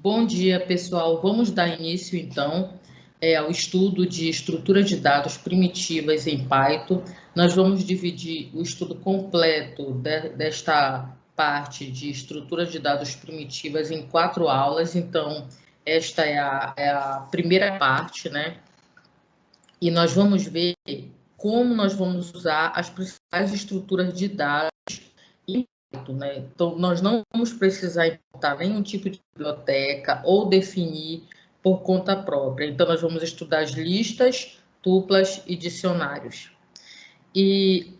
Bom dia, pessoal. Vamos dar início, então, ao estudo de estrutura de dados primitivas em Python. Nós vamos dividir o estudo completo desta parte de estrutura de dados primitivas em 4 aulas. Então, esta é a primeira parte, né? E nós vamos ver como nós vamos usar as principais estruturas de dados em Python, né? Então, nós não vamos precisar importar nenhum tipo de biblioteca ou definir por conta própria. Então, nós vamos estudar as listas, tuplas e dicionários. E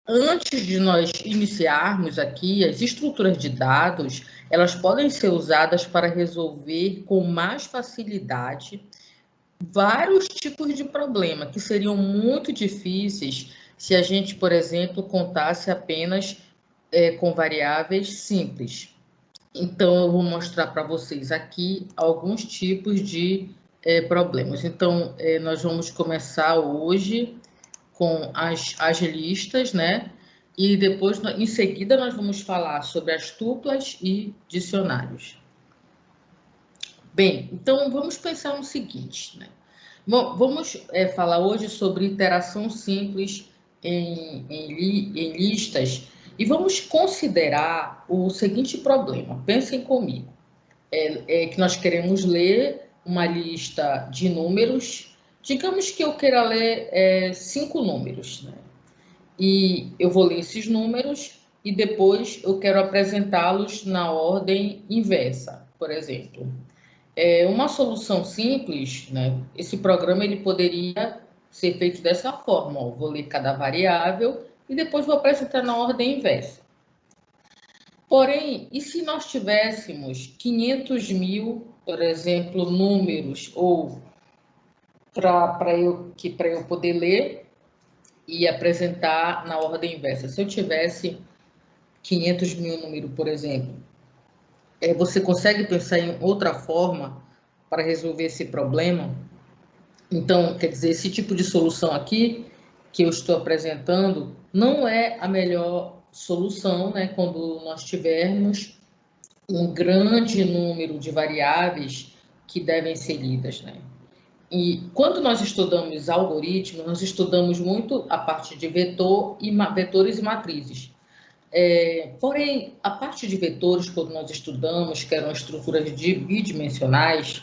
antes de nós iniciarmos aqui, as estruturas de dados, elas podem ser usadas para resolver com mais facilidade vários tipos de problema que seriam muito difíceis se a gente, por exemplo, contasse apenas com variáveis simples. Então, eu vou mostrar para vocês aqui alguns tipos de problemas. Então, nós vamos começar hoje com as listas, né? E depois, em seguida, nós vamos falar sobre as tuplas e dicionários. Bem, então vamos pensar no seguinte, né? Bom, vamos falar hoje sobre interação simples em listas e vamos considerar o seguinte problema. Pensem comigo. Que nós queremos ler uma lista de números. Digamos que eu queira ler 5 números, né? E eu vou ler esses números e depois eu quero apresentá-los na ordem inversa, por exemplo. Uma solução simples, né? Esse programa ele poderia ser feito dessa forma. Ó, vou ler cada variável e depois vou apresentar na ordem inversa. Porém, e se nós tivéssemos 500 mil, por exemplo, números, ou para eu poder ler e apresentar na ordem inversa? Se eu tivesse 500 mil números, por exemplo, você consegue pensar em outra forma para resolver esse problema? Então, quer dizer, esse tipo de solução aqui que eu estou apresentando não é a melhor solução, né? Quando nós tivermos um grande número de variáveis que devem ser lidas, né? E quando nós estudamos algoritmos, nós estudamos muito a parte de vetores e matrizes. Porém, a parte de vetores, quando nós estudamos, que eram estruturas bidimensionais,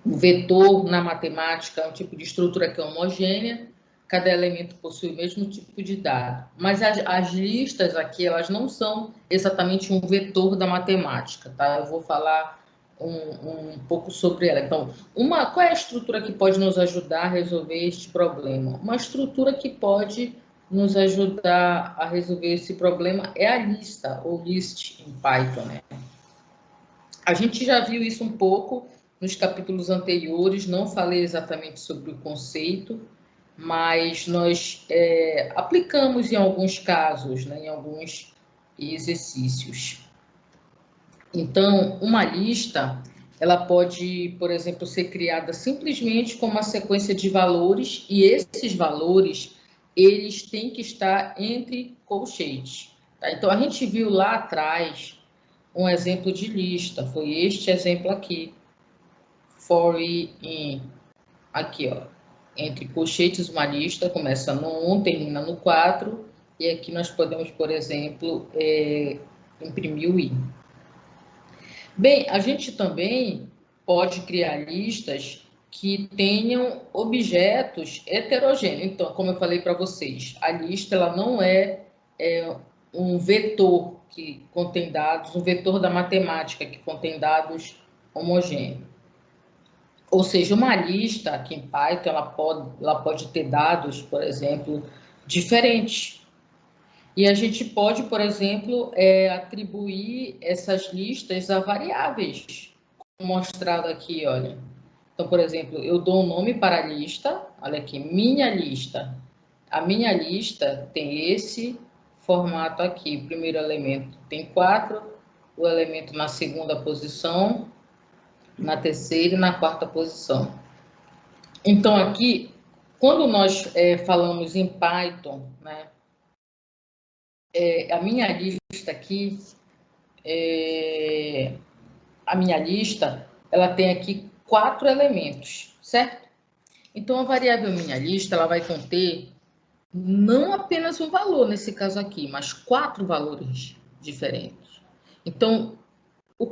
o vetor na matemática é um tipo de estrutura que é homogênea, cada elemento possui o mesmo tipo de dado. Mas as listas aqui, elas não são exatamente um vetor da matemática, tá? Eu vou falar um pouco sobre ela. Então, qual é a estrutura que pode nos ajudar a resolver este problema? Uma estrutura que pode nos ajudar a resolver esse problema é a lista, ou list em Python, né? A gente já viu isso um pouco nos capítulos anteriores, não falei exatamente sobre o conceito, mas nós aplicamos em alguns casos, né, em alguns exercícios. Então, uma lista, ela pode, por exemplo, ser criada simplesmente com uma sequência de valores, e esses valores, eles têm que estar entre colchetes. Tá? Então, a gente viu lá atrás um exemplo de lista, foi este exemplo aqui. For i in, aqui, ó, entre colchetes, uma lista, começa no 1, termina no 4, e aqui nós podemos, por exemplo, imprimir o i. Bem, a gente também pode criar listas que tenham objetos heterogêneos. Então, como eu falei para vocês, a lista ela não é um vetor que contém dados, um vetor da matemática que contém dados homogêneos. Ou seja, uma lista aqui em Python, ela pode ter dados, por exemplo, diferentes. E a gente pode, por exemplo, atribuir essas listas a variáveis, como mostrado aqui, olha. Então, por exemplo, eu dou um nome para a lista, olha aqui, minha lista. A minha lista tem esse formato aqui. O primeiro elemento tem 4, o elemento na segunda posição, na terceira e na quarta posição. Então, aqui, quando nós falamos em Python, né, a minha lista aqui, a minha lista, ela tem aqui 4 elementos, certo? Então, a variável minha lista, ela vai conter não apenas um valor, nesse caso aqui, mas 4 valores diferentes. Então,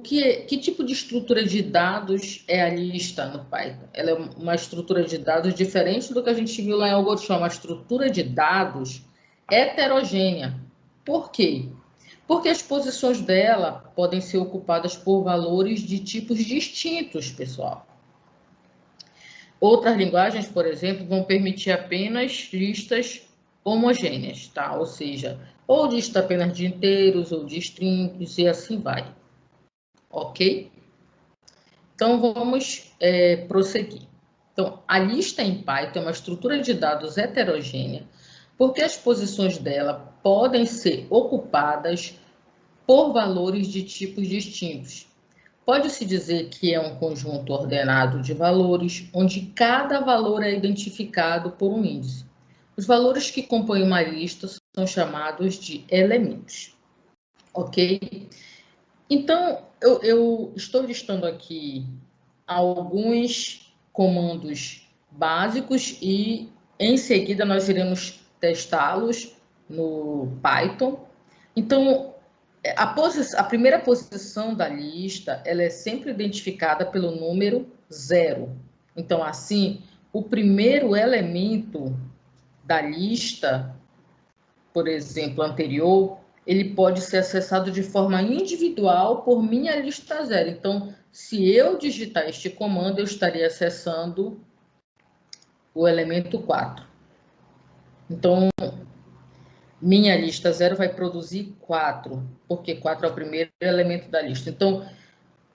que tipo de estrutura de dados é a lista no Python? Ela é uma estrutura de dados diferente do que a gente viu lá em Algoritmo, uma estrutura de dados heterogênea. Por quê? Porque as posições dela podem ser ocupadas por valores de tipos distintos, pessoal. Outras linguagens, por exemplo, vão permitir apenas listas homogêneas, tá? Ou seja, ou lista apenas de inteiros, ou de strings, e assim vai. Ok? Então, vamos prosseguir. Então, a lista em Python é uma estrutura de dados heterogênea, porque as posições dela podem ser ocupadas por valores de tipos distintos. Pode-se dizer que é um conjunto ordenado de valores, onde cada valor é identificado por um índice. Os valores que compõem uma lista são chamados de elementos. Ok? Então, eu estou listando aqui alguns comandos básicos e, em seguida, nós iremos testá-los no Python. Então, a primeira posição da lista, ela é sempre identificada pelo número 0. Então, assim, o primeiro elemento da lista, por exemplo, anterior, ele pode ser acessado de forma individual por minha lista 0. Então, se eu digitar este comando, eu estaria acessando o elemento 4. Então, minha lista 0 vai produzir 4, porque 4 é o primeiro elemento da lista. Então,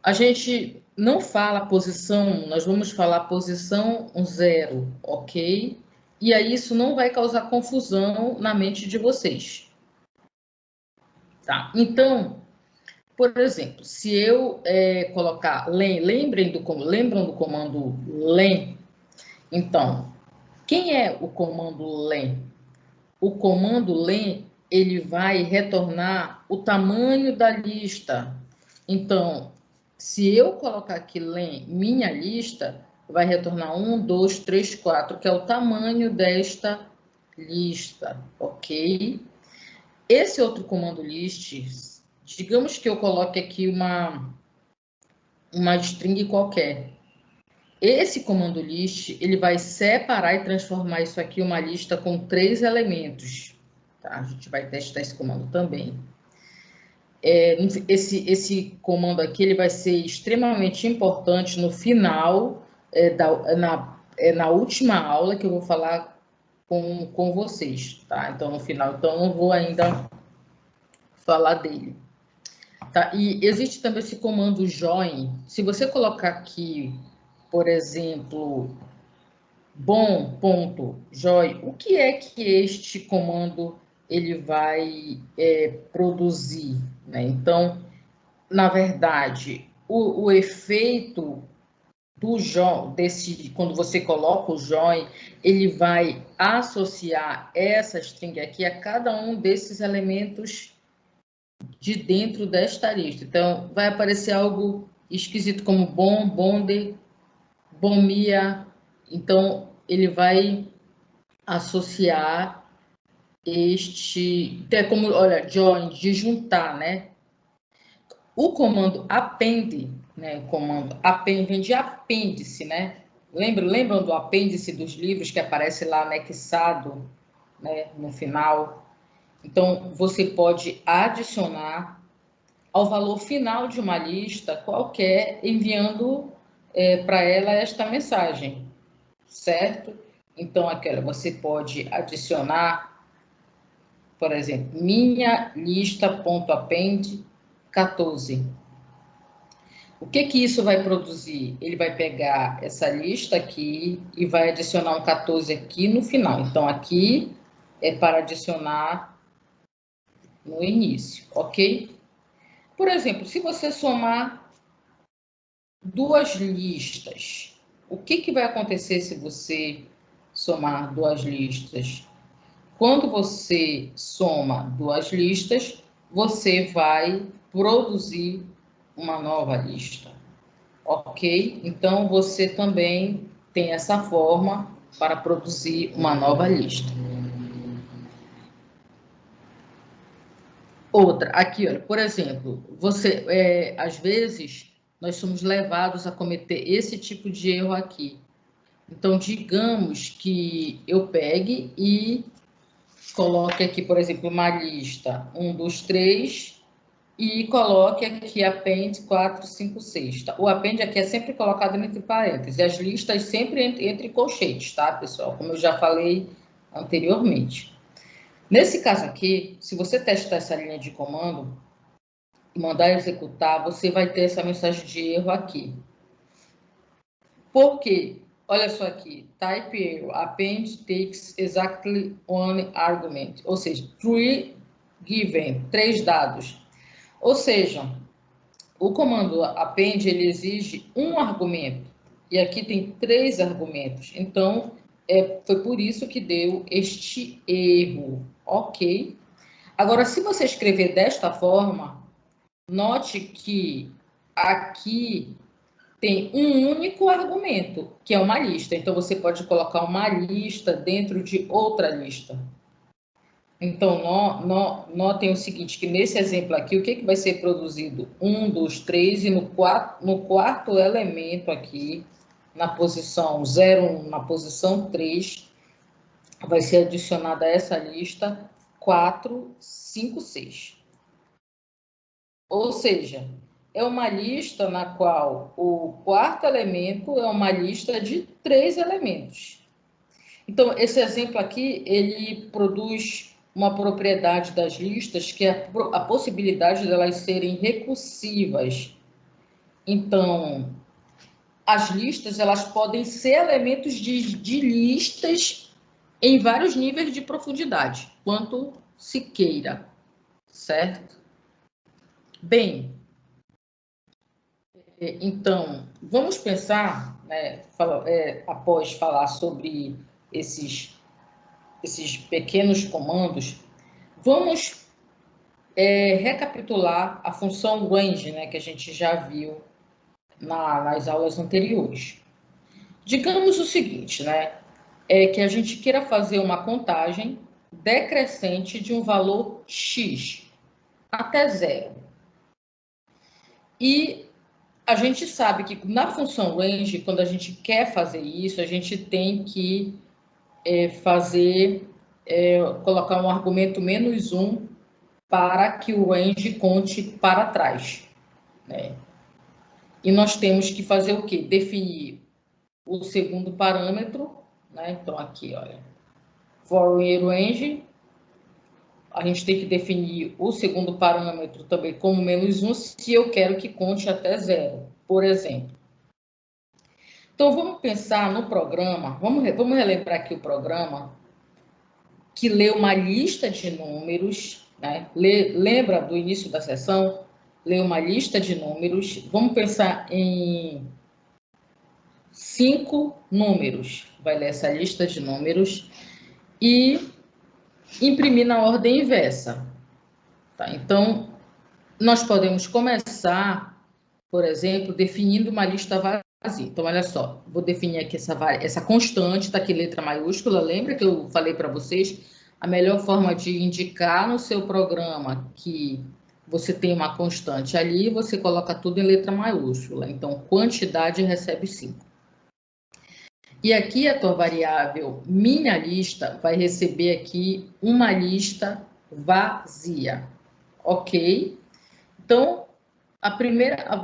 a gente não fala posição, nós vamos falar posição 0, ok? E aí isso não vai causar confusão na mente de vocês. Tá? Então, por exemplo, se eu colocar len, lembram do comando len? Então, quem é o comando len? O comando len, ele vai retornar o tamanho da lista. Então, se eu colocar aqui len minha lista, vai retornar 1, 2, 3, 4, que é o tamanho desta lista, ok? Esse outro comando list, digamos que eu coloque aqui uma string qualquer. Esse comando list, ele vai separar e transformar isso aqui em uma lista com 3 elementos. Tá? A gente vai testar esse comando também. Esse comando aqui, ele vai ser extremamente importante no final, na última aula que eu vou falar com vocês, tá? Então, no final, então, não vou ainda falar dele. Tá? E existe também esse comando join. Se você colocar aqui, por exemplo, bom.join, o que é que este comando ele vai produzir? Né? Então, na verdade, o efeito do join, quando você coloca o join, ele vai associar essa string aqui a cada um desses elementos de dentro desta lista. Então, vai aparecer algo esquisito como bom, bonde, bomia. Então, ele vai associar é como, olha, join, de juntar, né? O comando append, né? O comando append vem de apêndice, né? Lembram do apêndice dos livros que aparece lá anexado, né? No final. Então, você pode adicionar ao valor final de uma lista qualquer, enviando para ela esta mensagem, certo? Então, você pode adicionar, por exemplo, minha lista.append 14. O que isso vai produzir? Ele vai pegar essa lista aqui e vai adicionar um 14 aqui no final. Então, aqui é para adicionar no início, ok? Por exemplo, se você somar duas listas, o que vai acontecer se você somar duas listas? Quando você soma duas listas, você vai produzir uma nova lista. ok? Então, você também tem essa forma para produzir uma nova lista. Outra, aqui, olha, por exemplo, você, às vezes, nós somos levados a cometer esse tipo de erro aqui. Então, digamos que eu pegue e coloque aqui, por exemplo, uma lista 1, 2, 3 e coloque aqui append 4, 5, 6. Tá? O append aqui é sempre colocado entre parênteses, e as listas sempre entre colchetes, tá, pessoal? Como eu já falei anteriormente. Nesse caso aqui, se você testar essa linha de comando e mandar executar, você vai ter essa mensagem de erro aqui. Por quê? Olha só aqui, type error, append takes exactly one argument, ou seja, three given, 3 dados. Ou seja, o comando append, ele exige um argumento, e aqui tem 3 argumentos. Então, foi por isso que deu este erro, ok? Agora, se você escrever desta forma, note que aqui tem um único argumento, que é uma lista. Então, você pode colocar uma lista dentro de outra lista. Então, notem o seguinte, que nesse exemplo aqui, o que vai ser produzido? 1, 2, 3, e no quarto elemento aqui, na posição 0, 1, na posição 3, vai ser adicionada a essa lista 4, 5, 6. Ou seja, é uma lista na qual o quarto elemento é uma lista de 3 elementos. Então, esse exemplo aqui, ele produz uma propriedade das listas, que é a possibilidade delas serem recursivas. Então, as listas, elas podem ser elementos de listas em vários níveis de profundidade, quanto se queira, certo? Bem, então, vamos pensar, né, após falar sobre esses pequenos comandos, vamos recapitular a função range, né, que a gente já viu nas aulas anteriores. Digamos o seguinte, né, que a gente queira fazer uma contagem decrescente de um valor x até 0. E a gente sabe que na função range, quando a gente quer fazer isso, a gente tem que colocar um argumento -1 para que o range conte para trás, né? E nós temos que fazer o quê? Definir o segundo parâmetro, né? Então, aqui, olha, for range, a gente tem que definir o segundo parâmetro também como -1, se eu quero que conte até 0, por exemplo. Então, vamos pensar no programa, vamos relembrar aqui o programa, que lê uma lista de números, né? Lembra do início da sessão? Lê uma lista de números. Vamos pensar em 5 números. Vai ler essa lista de números e imprimir na ordem inversa. Tá? Então, nós podemos começar, por exemplo, definindo uma lista vazia. Então, olha só, vou definir aqui essa constante, tá aqui letra maiúscula. Lembra que eu falei para vocês? A melhor forma de indicar no seu programa que você tem uma constante ali, você coloca tudo em letra maiúscula. Então, quantidade recebe 5. E aqui a tua variável minha lista vai receber aqui uma lista vazia, ok? Então,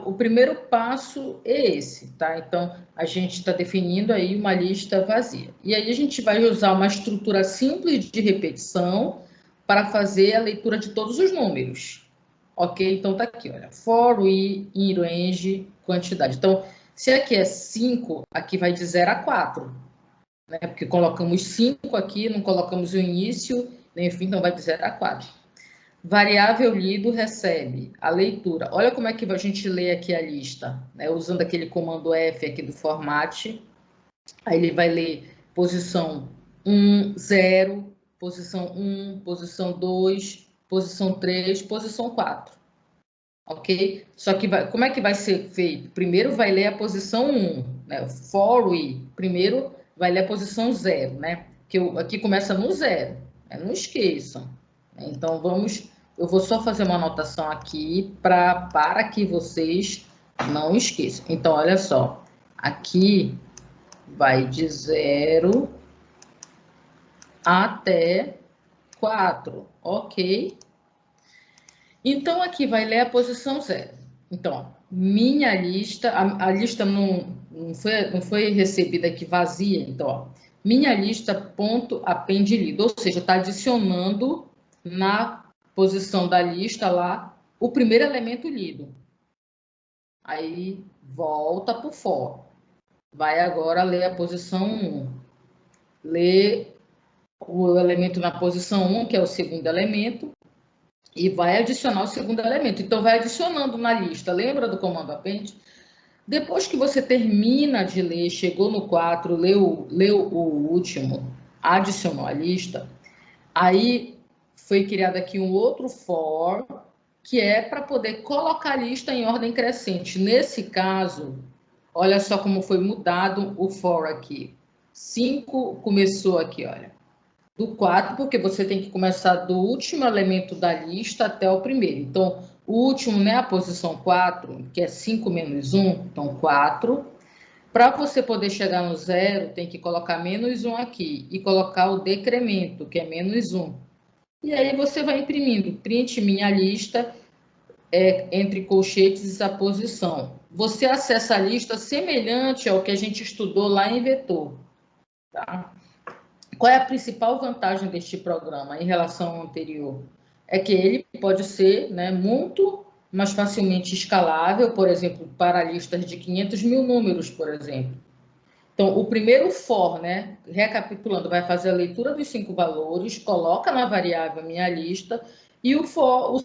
o primeiro passo é esse, tá? Então, a gente está definindo aí uma lista vazia. E aí a gente vai usar uma estrutura simples de repetição para fazer a leitura de todos os números, ok? Então, tá aqui, olha, for, in range, quantidade. Então, se aqui é 5, aqui vai de 0 a 4, né? Porque colocamos 5 aqui, não colocamos o início, nem fim, então vai de 0 a 4. Variável lido recebe a leitura. Olha como é que a gente lê aqui a lista, né? Usando aquele comando F aqui do format. Aí ele vai ler posição 1, 0, posição 1, posição 2, posição 3, posição 4. ok? Só que como é que vai ser feito? Primeiro vai ler a posição 1, né? For we, primeiro vai ler a posição 0, né? Que aqui começa no 0, né? Não esqueçam. Então eu vou só fazer uma anotação aqui para que vocês não esqueçam. Então, olha só, aqui vai de 0 até 4, ok? Então, aqui vai ler a posição 0. Então, minha lista, a lista não foi recebida aqui vazia. Então, ó, minha lista ponto append lido, ou seja, está adicionando na posição da lista lá o primeiro elemento lido. Aí, volta para o for. Vai agora ler a posição 1. Lê o elemento na posição 1, que é o segundo elemento, e vai adicionar o segundo elemento. Então, vai adicionando na lista. Lembra do comando append? Depois que você termina de ler, chegou no 4, leu o último, adicionou a lista, aí foi criado aqui um outro for, que é para poder colocar a lista em ordem crescente. Nesse caso, olha só como foi mudado o for aqui. 5 começou aqui, olha. Do 4, porque você tem que começar do último elemento da lista até o primeiro. Então, o último, né, a posição 4, que é 5 menos 1, então 4. Para você poder chegar no 0, tem que colocar menos 1 aqui e colocar o decremento, que é menos 1. E aí você vai imprimindo, print minha lista, entre colchetes a posição. Você acessa a lista semelhante ao que a gente estudou lá em vetor, tá? Qual é a principal vantagem deste programa em relação ao anterior? É que ele pode ser, né, muito mais facilmente escalável, por exemplo, para listas de 500 mil números, por exemplo. Então, o primeiro for, né, recapitulando, vai fazer a leitura dos 5 valores, coloca na variável minha lista, e o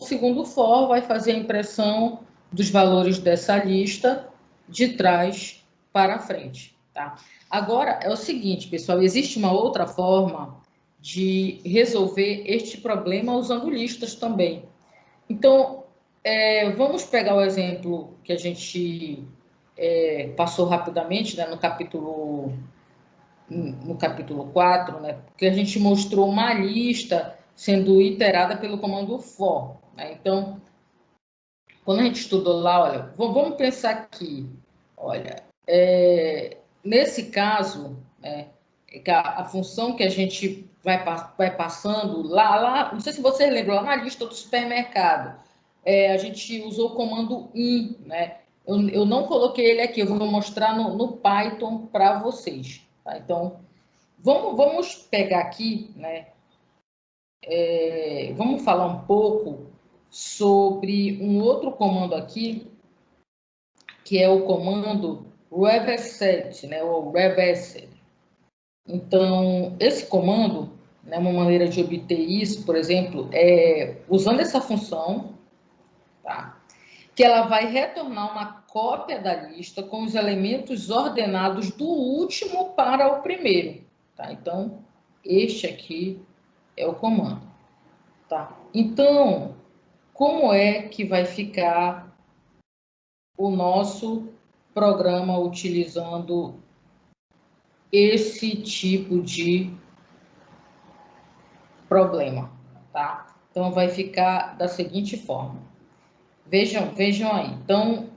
segundo for vai fazer a impressão dos valores dessa lista de trás para frente, tá? Agora, é o seguinte, pessoal, existe uma outra forma de resolver este problema usando listas também. Então, vamos pegar o exemplo que a gente passou rapidamente, né, no capítulo 4, né, porque a gente mostrou uma lista sendo iterada pelo comando for. Né? Então, quando a gente estudou lá, olha, vamos pensar aqui, olha, nesse caso, né, a função que a gente vai passando lá, não sei se vocês lembram, lá na lista do supermercado, a gente usou o comando in, né? Eu não coloquei ele aqui, eu vou mostrar no Python para vocês. Tá? Então, vamos pegar aqui, né? Vamos falar um pouco sobre um outro comando aqui, que é o comando reverset, né? Ou reverset. Então, esse comando, né, uma maneira de obter isso, por exemplo, é usando essa função, tá? Que ela vai retornar uma cópia da lista com os elementos ordenados do último para o primeiro. Tá? Então, este aqui é o comando. Tá? Então, como é que vai ficar o nosso programa utilizando esse tipo de problema? Tá? Então, vai ficar da seguinte forma. Vejam aí. Então,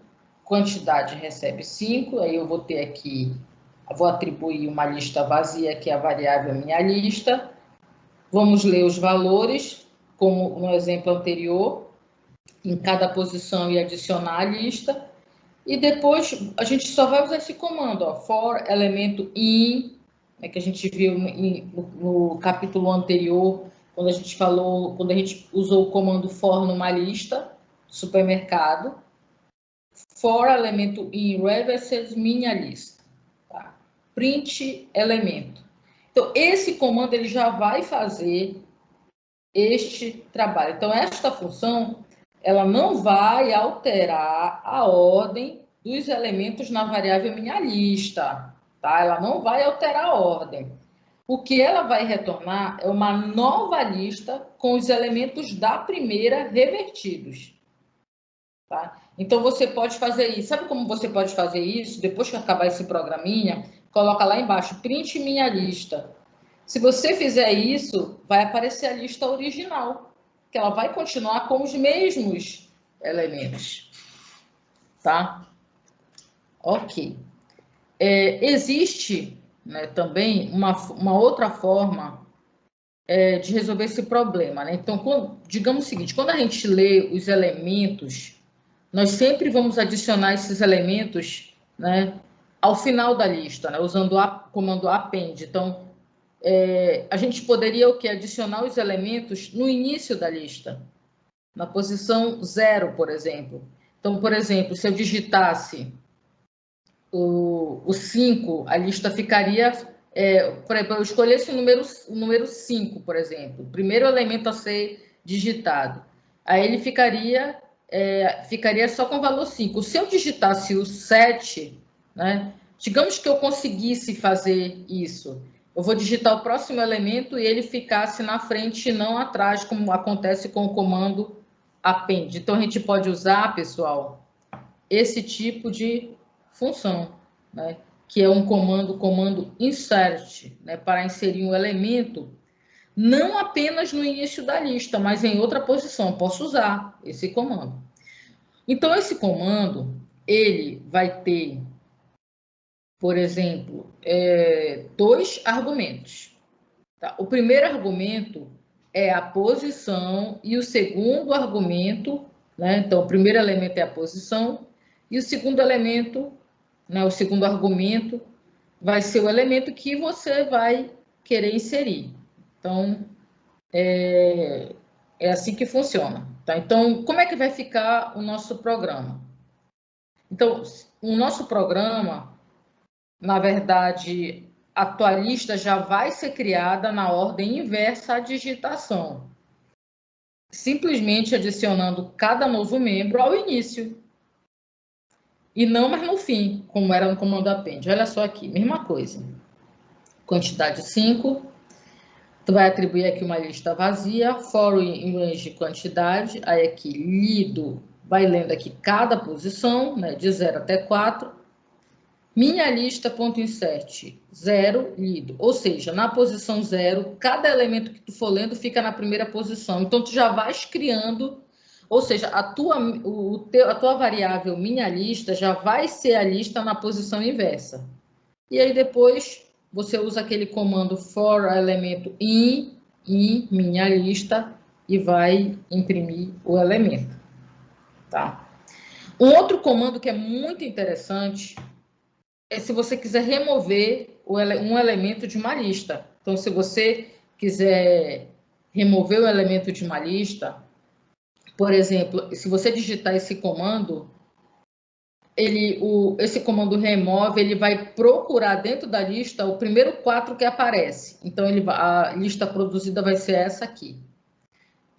quantidade recebe 5, aí eu vou ter aqui, vou atribuir uma lista vazia, que é a variável minha lista. Vamos ler os valores, como no exemplo anterior, em cada posição e adicionar a lista. E depois a gente só vai usar esse comando, ó, for elemento in, né, que a gente viu no capítulo anterior, quando a gente usou o comando for numa lista, supermercado. For elemento in reverses minha lista. Tá? Print elemento. Então, esse comando ele já vai fazer este trabalho. Então, esta função ela não vai alterar a ordem dos elementos na variável minha lista. Tá? Ela não vai alterar a ordem. O que ela vai retornar é uma nova lista com os elementos da primeira revertidos. Tá? Então, você pode fazer isso. Sabe como você pode fazer isso? Depois que acabar esse programinha, coloca lá embaixo, print minha lista. Se você fizer isso, vai aparecer a lista original, que ela vai continuar com os mesmos elementos. Tá? Ok. Existe, né, também uma outra forma de resolver esse problema. Né? Então, digamos o seguinte, quando a gente lê os elementos, nós sempre vamos adicionar esses elementos, né, ao final da lista, né, usando o comando append. Então, a gente poderia o quê? Adicionar os elementos no início da lista, na posição 0, por exemplo. Então, por exemplo, se eu digitasse o 5, a lista ficaria... por exemplo, eu escolhesse o número 5, por exemplo, o primeiro elemento a ser digitado. Aí ele ficaria só com o valor 5. Se eu digitasse o 7, né, digamos que eu conseguisse fazer isso, eu vou digitar o próximo elemento e ele ficasse na frente e não atrás, como acontece com o comando append. Então, a gente pode usar, pessoal, esse tipo de função, né, que é um comando insert, né, para inserir um elemento não apenas no início da lista, mas em outra posição. Posso usar esse comando. Então, esse comando, ele vai ter, por exemplo, 2 argumentos. Tá? O primeiro argumento é a posição e o segundo argumento, né? Então, o primeiro elemento é a posição e o segundo elemento, né, o segundo argumento vai ser o elemento que você vai querer inserir. Então, é assim que funciona. Tá? Então, como é que vai ficar o nosso programa? Então, o nosso programa, na verdade, a tua lista já vai ser criada na ordem inversa à digitação, simplesmente adicionando cada novo membro ao início, e não mais no fim, como era no comando append. Olha só aqui, mesma coisa. Quantidade 5, tu vai atribuir aqui uma lista vazia, for in range quantidade, aí aqui lido, vai lendo aqui cada posição, né, de 0 até 4, minha lista.insert, 0, lido. Ou seja, na posição 0, cada elemento que tu for lendo fica na primeira posição. Então, tu já vais criando, ou seja, a tua variável minha lista já vai ser a lista na posição inversa. E aí, depois, você usa aquele comando for elemento in minha lista e vai imprimir o elemento. Tá? Um outro comando que é muito interessante é se você quiser remover um elemento de uma lista. Então, se você quiser remover o elemento de uma lista, por exemplo, se você digitar esse comando, esse comando remove, ele vai procurar dentro da lista o primeiro 4 que aparece. Então, a lista produzida vai ser essa aqui.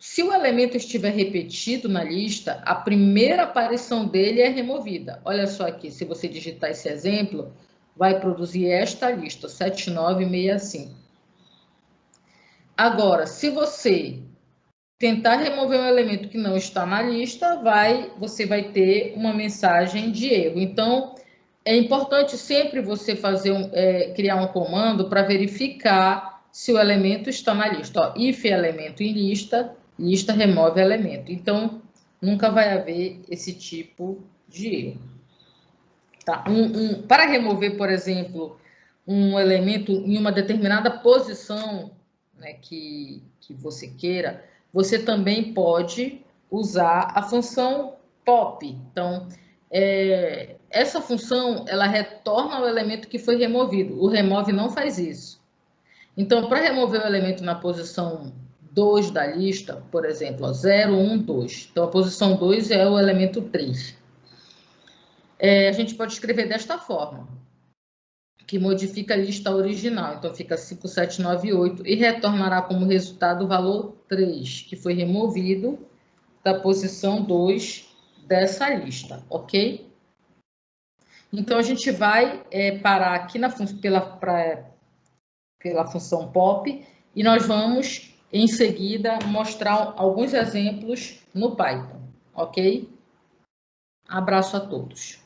Se o elemento estiver repetido na lista, a primeira aparição dele é removida. Olha só aqui, se você digitar esse exemplo, vai produzir esta lista, 7965. Agora, se você tentar remover um elemento que não está na lista, você vai ter uma mensagem de erro. Então, é importante sempre você criar um comando para verificar se o elemento está na lista. Ó, if elemento em lista, lista remove elemento. Então, nunca vai haver esse tipo de erro. Tá? Para remover, por exemplo, um elemento em uma determinada posição, né, que você queira, você também pode usar a função pop. Então, essa função, ela retorna o elemento que foi removido. O remove não faz isso. Então, para remover o elemento na posição 2 da lista, por exemplo, ó, 0, 1, 2. Então, a posição 2 é o elemento 3. A gente pode escrever desta forma, que modifica a lista original. Então, fica 5798 e retornará como resultado o valor 3, que foi removido da posição 2 dessa lista, ok? Então, a gente vai parar aqui pela função pop e nós vamos, em seguida, mostrar alguns exemplos no Python, ok? Abraço a todos.